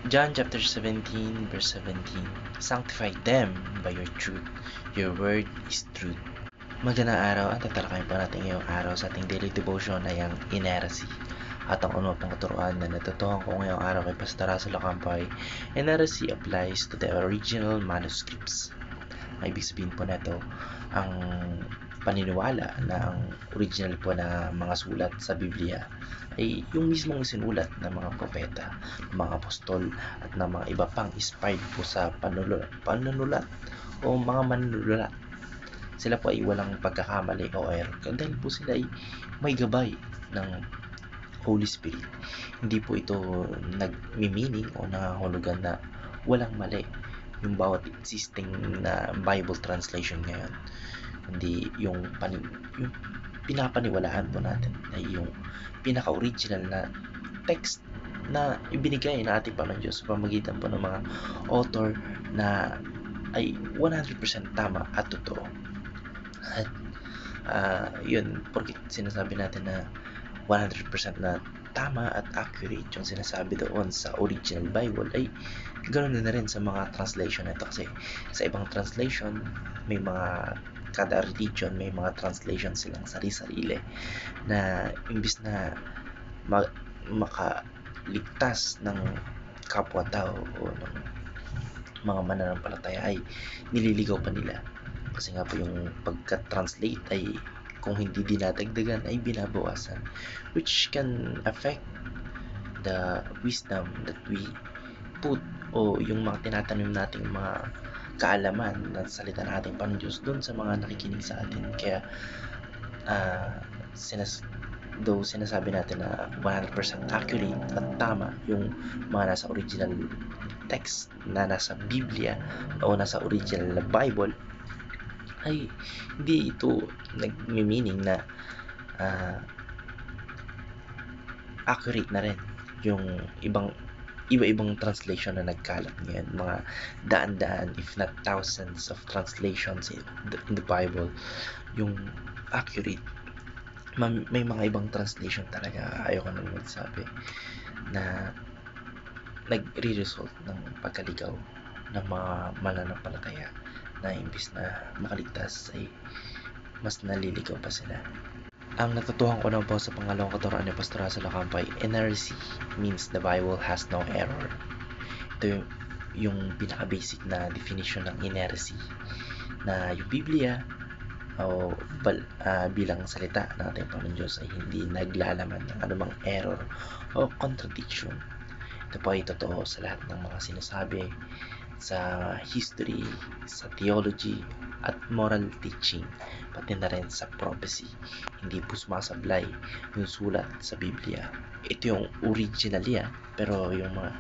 John chapter 17, verse 17. Sanctify them by your truth. Your word is truth. Magandang araw at tatalakayin po natin ngayong araw sa ating daily devotion ay ang inerrancy. At ang unang katuruan na natutuhan ko ngayong araw kay Pastor Russell Ocampo ay inerrancy applies to the original manuscripts. Ang ibig sabihin po nito, ang paniniwala na ang original po na mga sulat sa Biblia ay yung mismong sinulat ng mga propeta, ng mga apostol at ng mga iba pang inspired po sa panunulat o mga manunulat. Sila po ay walang pagkakamali o error dahil po sila ay may gabay ng Holy Spirit. Hindi po ito nagmi-meaning o nangangahulugan na walang mali yung bawat existing na Bible translation ngayon. Hindi yung pinapaniwalaan po natin ay yung pinaka-original na text na ibinigay na ating Panginoon Diyos sa pamamagitan po ng mga author na ay 100% tama at totoo. At yun, porque sinasabi natin na 100% na tama at accurate yung sinasabi doon sa original Bible ay ganoon na rin sa mga translation nito, kasi sa ibang translation may mga kada religion may mga translation silang sari-sarili na imbis na makaligtas ng kapwa-tao o ng mga mananampalataya ay nililigaw pa nila, kasi nga po yung pagka-translate ay kung hindi dinadagdagan ay binabawasan, which can affect the wisdom that we put o yung mga tinatanim nating mga kaalaman na salita ng ating Panginoon Diyos doon sa mga nakikinig sa atin. Kaya sinasabi natin na 100% accurate at tama yung mga nasa original text na nasa Biblia o nasa original na Bible, ay hindi ito nagmi-meaning na accurate na rin yung iba-ibang translation na nagkalat ngayon, mga daan-daan if not thousands of translations in the Bible. Yung accurate, may mga ibang translation talaga, ayoko nang magsabi, na nagre-result ng pagkaligaw ng mga mananampalataya na imbis na makaligtas ay mas naliligaw pa sila. Ang natutuhan ko na po sa pangalawang katuruan ni Pastor Russell Ocampo ay inerrancy means the Bible has no error. Ito yung pinaka-basic na definition ng inerrancy, na yung Biblia o bilang salita ng ating Panginoon Diyos ay hindi naglalaman ng anumang error o contradiction. Ito po ay totoo sa lahat ng mga sinasabi sa history, sa theology at moral teaching, pati na rin sa prophecy. Hindi po sumasablay yung sulat sa Biblia. Ito yung original yan, pero yung mga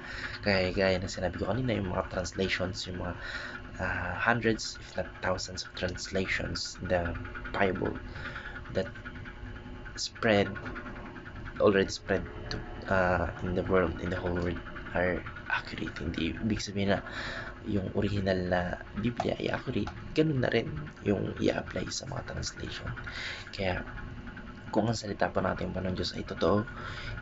gaya na sinabi ko kanina, yung mga translations, yung mga hundreds if not thousands of translations in the Bible that already spread to in the world, in the whole world, are accurate. Hindi ibig sabihin na yung original na Biblia ay accurate, ganun na rin yung i-apply sa mga translation. Kaya kung ang salita po natin Panginoon Diyos ay totoo,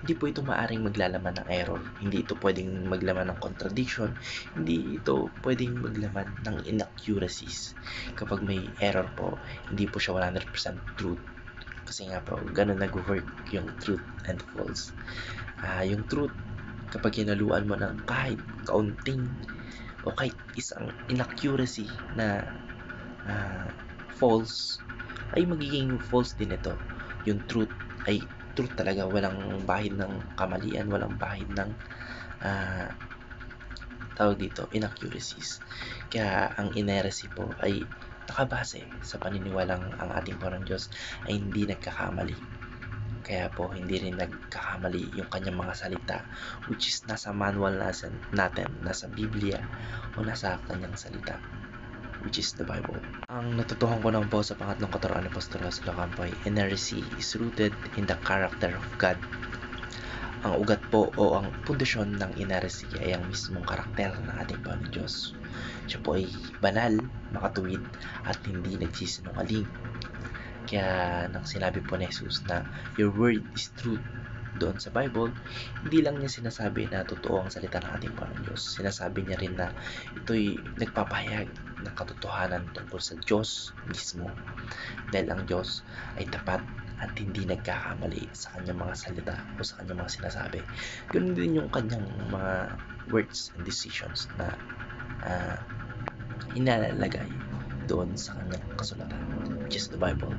hindi po ito maaring maglalaman ng error, hindi ito pwedeng maglaman ng contradiction, hindi ito pwedeng maglaman ng inaccuracies. Kapag may error po, hindi po siya 100% truth, kasi nga po ganun nag-work yung truth and false. Yung truth, kapag hinaluan mo ng kahit kaunting o kahit isang inaccuracy na false, ay magiging false din ito. Yung truth ay truth talaga, walang bahid ng kamalian, walang bahid ng tawag dito, inaccuracies. Kaya ang inerrancy po ay nakabase sa paniniwalang ang ating Panginoon Diyos ay hindi nagkakamali. Kaya po hindi rin nagkakamali yung kanyang mga salita, which is nasa manual natin, nasa Biblia o nasa kanyang salita, which is the Bible. Ang natutuhan ko naman po sa pangatlong katuruan ni Pastor Russell Ocampo ay inerrancy is rooted in the character of God. Ang ugat po o ang pundasyon ng inerrancy ay ang mismong karakter ng ating Panginoon Diyos. Siya po ay banal, makatuwid at hindi nagsisinungaling. Kaya nang sinabi po ni Jesus na your word is truth, doon sa Bible, hindi lang niya sinasabi na totoo ang salita ng ating Panginoon Diyos. Sinasabi niya rin na ito'y nagpapahayag ng katotohanan tungkol sa Diyos mismo. Dahil ang Diyos ay tapat at hindi nagkakamali sa kanyang mga salita o sa kanyang mga sinasabi. Ganun din yung kanyang mga words and decisions na inalalagay doon sa kanyang kasulatan, which is the Bible.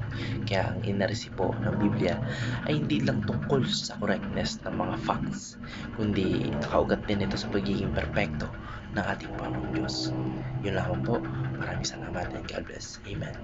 Kaya ang inaresipo ng Biblia ay hindi lang tungkol sa correctness ng mga facts, kundi nakaugat din ito sa pagiging perpekto ng ating Panginoong Diyos. Yun lamang po. Maraming salamat and God bless. Amen.